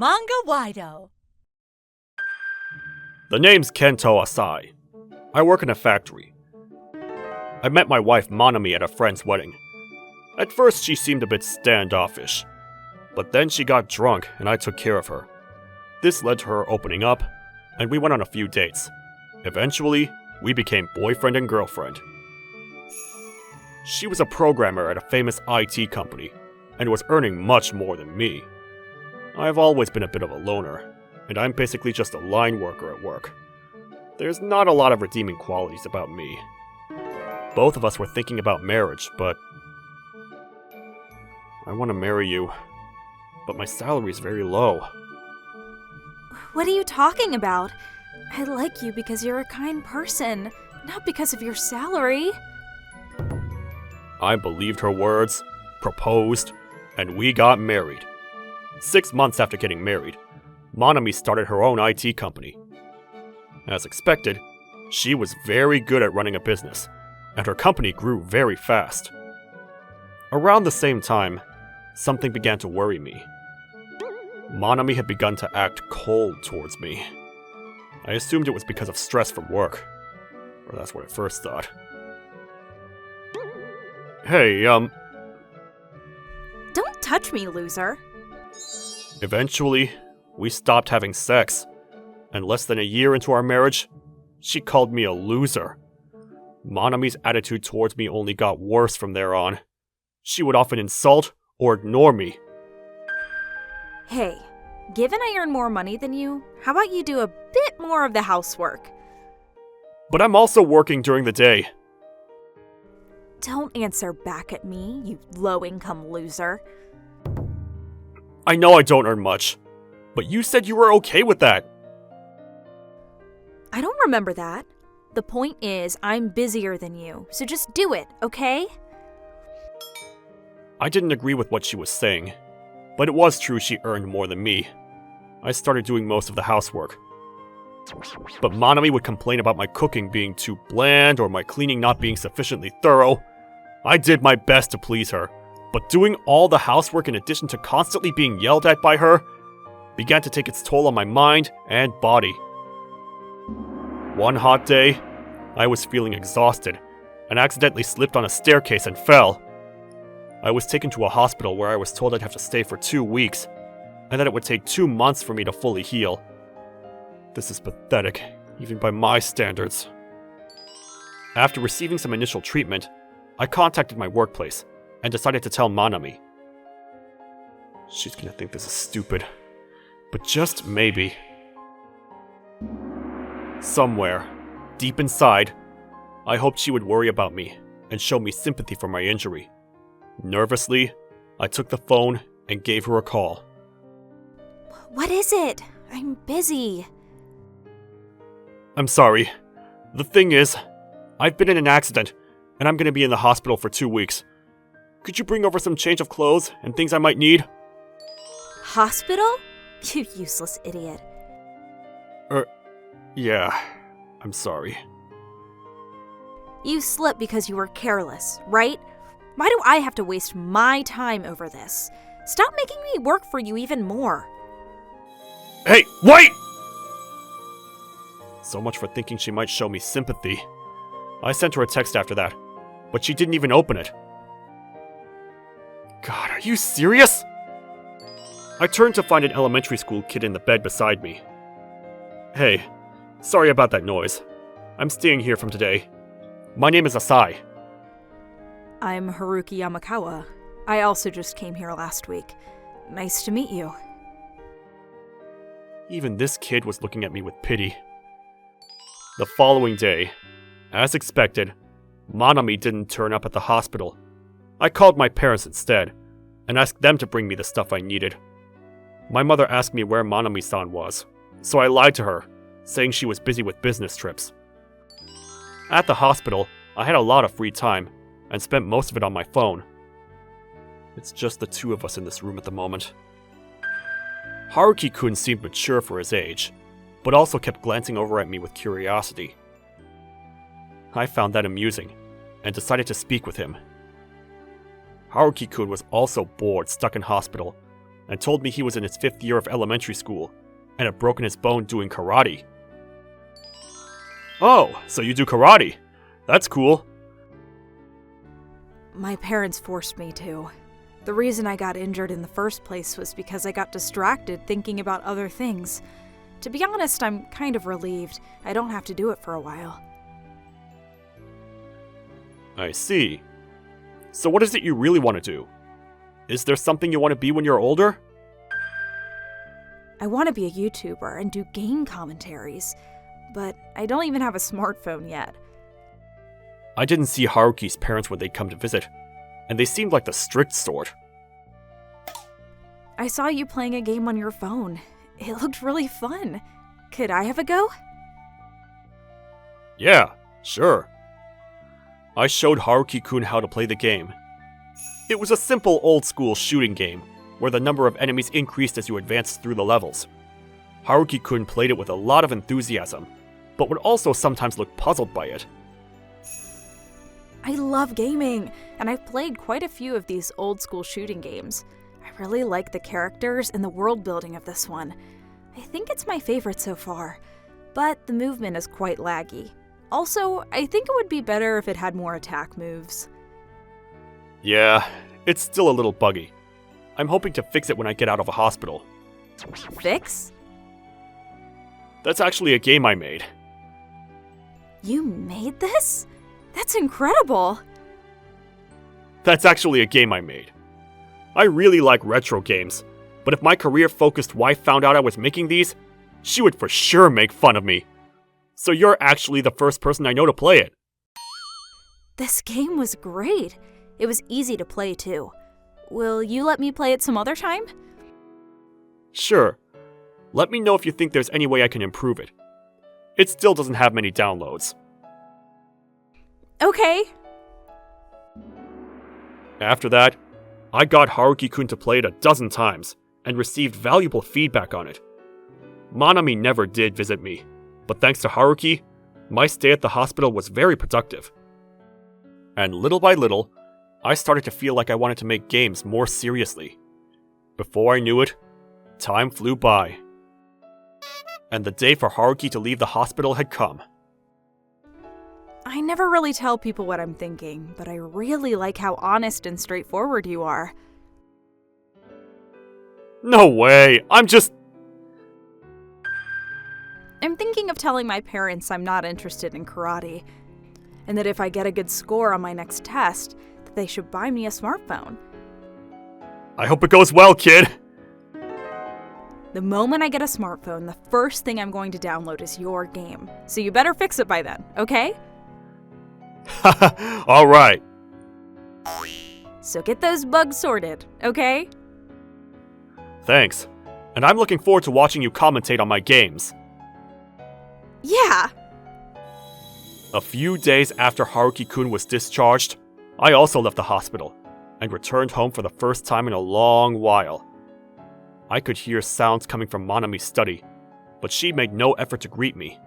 Manga-Waido. The name's Kento Asai. I work in a factory. I met my wife Manami at a friend's wedding. At first she seemed a bit standoffish, but then she got drunk and I took care of her. This led to her opening up, and we went on a few dates. Eventually, we became boyfriend and girlfriend. She was a programmer at a famous IT company, and was earning much more than me. I've always been a bit of a loner, and I'm basically just a line worker at work. There's not a lot of redeeming qualities about me. Both of us were thinking about marriage, but I want to marry you, but my salary is very low. What are you talking about? I like you because you're a kind person, not because of your salary. I believed her words, proposed, and we got married. 6 months after getting married, Manami started her own IT company. As expected, she was very good at running a business, and her company grew very fast. Around the same time, something began to worry me. Manami had begun to act cold towards me. I assumed it was because of stress from work. Or that's what I first thought. Hey, Don't touch me, loser. Eventually, we stopped having sex. And less than a year into our marriage, she called me a loser. Manami's attitude towards me only got worse from there on. She would often insult or ignore me. Hey, given I earn more money than you, how about you do a bit more of the housework? But I'm also working during the day. Don't answer back at me, you low-income loser. I know I don't earn much, but you said you were okay with that. I don't remember that. The point is, I'm busier than you, so just do it, okay? I didn't agree with what she was saying, but it was true she earned more than me. I started doing most of the housework. But Manami would complain about my cooking being too bland or my cleaning not being sufficiently thorough. I did my best to please her, but doing all the housework in addition to constantly being yelled at by her began to take its toll on my mind and body. One hot day, I was feeling exhausted and accidentally slipped on a staircase and fell. I was taken to a hospital where I was told I'd have to stay for 2 weeks, and that it would take 2 months for me to fully heal. This is pathetic, even by my standards. After receiving some initial treatment, I contacted my workplace and decided to tell Manami. She's gonna think this is stupid, but just maybe. Somewhere, deep inside, I hoped she would worry about me and show me sympathy for my injury. Nervously, I took the phone and gave her a call. What is it? I'm busy. I'm sorry. The thing is, I've been in an accident, and I'm gonna be in the hospital for 2 weeks. Could you bring over some change of clothes and things I might need? Hospital? You useless idiot. Yeah. I'm sorry. You slipped because you were careless, right? Why do I have to waste my time over this? Stop making me work for you even more. Hey, wait! So much for thinking she might show me sympathy. I sent her a text after that, but she didn't even open it. God, are you serious? I turned to find an elementary school kid in the bed beside me. Hey, sorry about that noise. I'm staying here from today. My name is Asai. I'm Haruki Yamakawa. I also just came here last week. Nice to meet you. Even this kid was looking at me with pity. The following day, as expected, Manami didn't turn up at the hospital. I called my parents instead, and asked them to bring me the stuff I needed. My mother asked me where Manami-san was, so I lied to her, saying she was busy with business trips. At the hospital, I had a lot of free time, and spent most of it on my phone. It's just the two of us in this room at the moment. Haruki-kun seemed mature for his age, but also kept glancing over at me with curiosity. I found that amusing, and decided to speak with him. Haruki-kun was also bored stuck in hospital, and told me he was in his 5th year of elementary school and had broken his bone doing karate. Oh, so you do karate. That's cool. My parents forced me to. The reason I got injured in the first place was because I got distracted thinking about other things. To be honest, I'm kind of relieved I don't have to do it for a while. I see. So what is it you really want to do? Is there something you want to be when you're older? I want to be a YouTuber and do game commentaries, but I don't even have a smartphone yet. I didn't see Haruki's parents when they'd come to visit, and they seemed like the strict sort. I saw you playing a game on your phone. It looked really fun. Could I have a go? Yeah, sure. I showed Haruki-kun how to play the game. It was a simple old-school shooting game, where the number of enemies increased as you advanced through the levels. Haruki-kun played it with a lot of enthusiasm, but would also sometimes look puzzled by it. I love gaming, and I've played quite a few of these old-school shooting games. I really like the characters and the world building of this one. I think it's my favorite so far, but the movement is quite laggy. Also, I think it would be better if it had more attack moves. Yeah, it's still a little buggy. I'm hoping to fix it when I get out of a hospital. Fix? That's actually a game I made. You made this? That's incredible! That's actually a game I made. I really like retro games, but if my career-focused wife found out I was making these, she would for sure make fun of me. So you're actually the first person I know to play it. This game was great. It was easy to play, too. Will you let me play it some other time? Sure. Let me know if you think there's any way I can improve it. It still doesn't have many downloads. Okay. After that, I got Haruki-kun to play it a dozen times, and received valuable feedback on it. Manami never did visit me, but thanks to Haruki, my stay at the hospital was very productive. And little by little, I started to feel like I wanted to make games more seriously. Before I knew it, time flew by. And the day for Haruki to leave the hospital had come. I never really tell people what I'm thinking, but I really like how honest and straightforward you are. No way! I'm thinking of telling my parents I'm not interested in karate, and that if I get a good score on my next test, that they should buy me a smartphone. I hope it goes well, kid! The moment I get a smartphone, the first thing I'm going to download is your game, so you better fix it by then, okay? Haha, alright. So get those bugs sorted, okay? Thanks. And I'm looking forward to watching you commentate on my games. Yeah! A few days after Haruki-kun was discharged, I also left the hospital, and returned home for the first time in a long while. I could hear sounds coming from Manami's study, but she made no effort to greet me.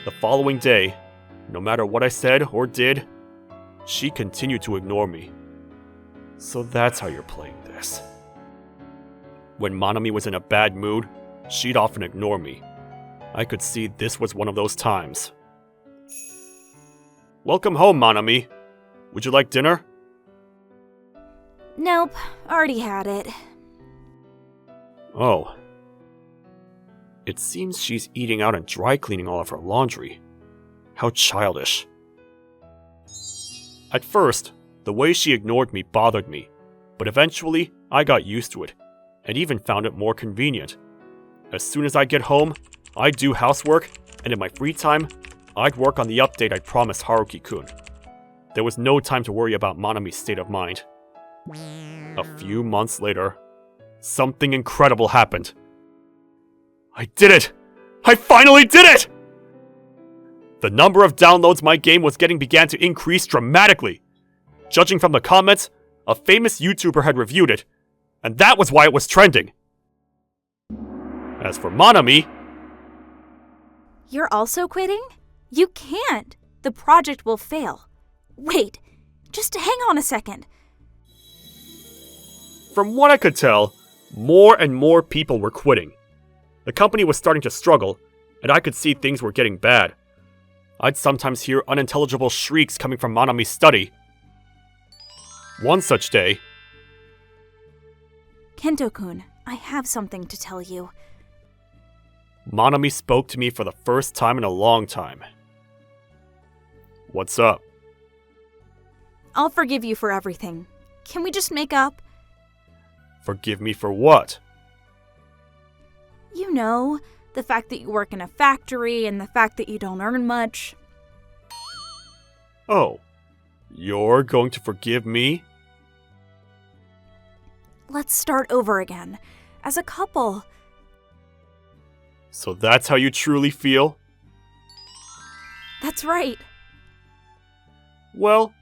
The following day, no matter what I said or did, she continued to ignore me. So that's how you're playing this. When Manami was in a bad mood, she'd often ignore me. I could see this was one of those times. Welcome home, Manami. Would you like dinner? Nope, already had it. Oh. It seems she's eating out and dry cleaning all of her laundry. How childish. At first, the way she ignored me bothered me, but eventually I got used to it, and even found it more convenient. As soon as I get home, I'd do housework, and in my free time, I'd work on the update I'd promised Haruki-kun. There was no time to worry about Manami's state of mind. A few months later, something incredible happened. I did it! I finally did it! The number of downloads my game was getting began to increase dramatically. Judging from the comments, a famous YouTuber had reviewed it, and that was why it was trending. As for Manami... You're also quitting? You can't! The project will fail. Wait, just hang on a second. From what I could tell, More and more people were quitting. The company was starting to struggle, and I could see things were getting bad. I'd sometimes hear unintelligible shrieks coming from Manami's study. One such day... Kento-kun, I have something to tell you. Manami spoke to me for the first time in a long time. What's up? I'll forgive you for everything. Can we just make up? Forgive me for what? You know, the fact that you work in a factory and the fact that you don't earn much. Oh, you're going to forgive me? Let's start over again, as a couple. So that's how you truly feel? That's right. Well,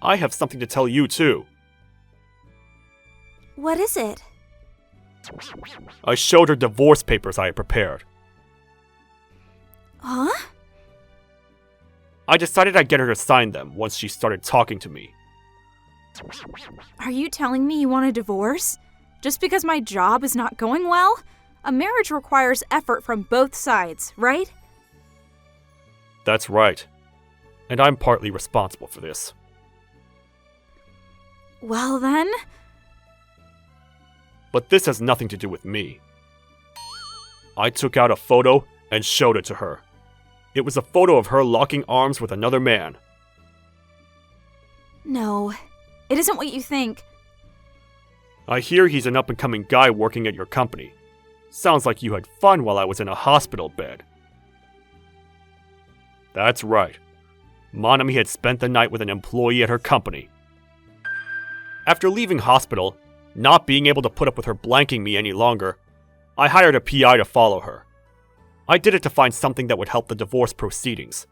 I have something to tell you too. What is it? I showed her divorce papers I had prepared. Huh? I decided I'd get her to sign them once she started talking to me. Are you telling me you want a divorce? Just because my job is not going well? A marriage requires effort from both sides, right? That's right. And I'm partly responsible for this. Well then... But this has nothing to do with me. I took out a photo and showed it to her. It was a photo of her locking arms with another man. No, it isn't what you think. I hear he's an up-and-coming guy working at your company. Sounds like you had fun while I was in a hospital bed. That's right. Manami had spent the night with an employee at her company. After leaving hospital, not being able to put up with her blanking me any longer, I hired a PI to follow her. I did it to find something that would help the divorce proceedings.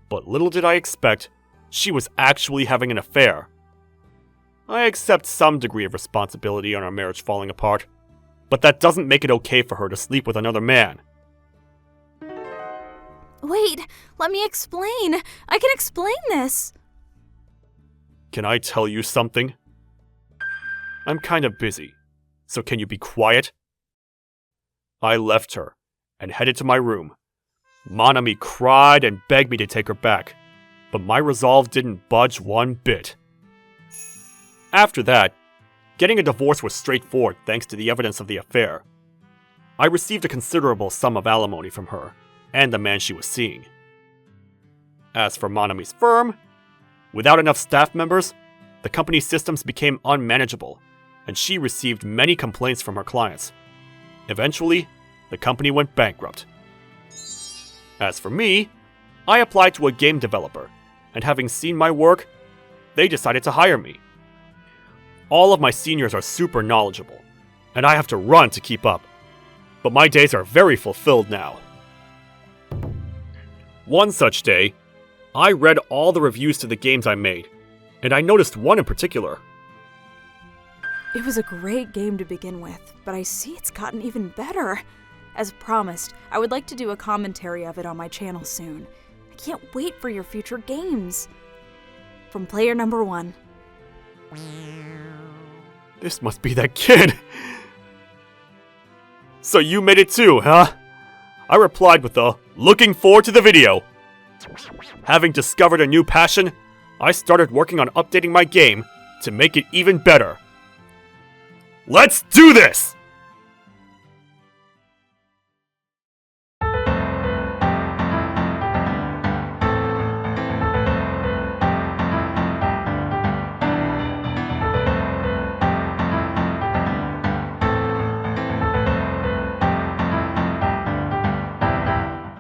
But little did I expect, she was actually having an affair. I accept some degree of responsibility on our marriage falling apart, but that doesn't make it okay for her to sleep with another man. Wait, let me explain. I can explain this. Can I tell you something? I'm kind of busy, so can you be quiet? I left her and headed to my room. Manami cried and begged me to take her back, but my resolve didn't budge one bit. After that, getting a divorce was straightforward thanks to the evidence of the affair. I received a considerable sum of alimony from her and the man she was seeing. As for Manami's firm, without enough staff members, the company's systems became unmanageable, and she received many complaints from her clients. Eventually, the company went bankrupt. As for me, I applied to a game developer, and having seen my work, they decided to hire me. All of my seniors are super knowledgeable, and I have to run to keep up. But my days are very fulfilled now. One such day, I read all the reviews to the games I made, and I noticed one in particular. It was a great game to begin with, but I see it's gotten even better. As promised, I would like to do a commentary of it on my channel soon. I can't wait for your future games. From player number 1. This must be that kid. So you made it too, huh? I replied with a looking forward to the video. Having discovered a new passion, I started working on updating my game to make it even better. Let's do this!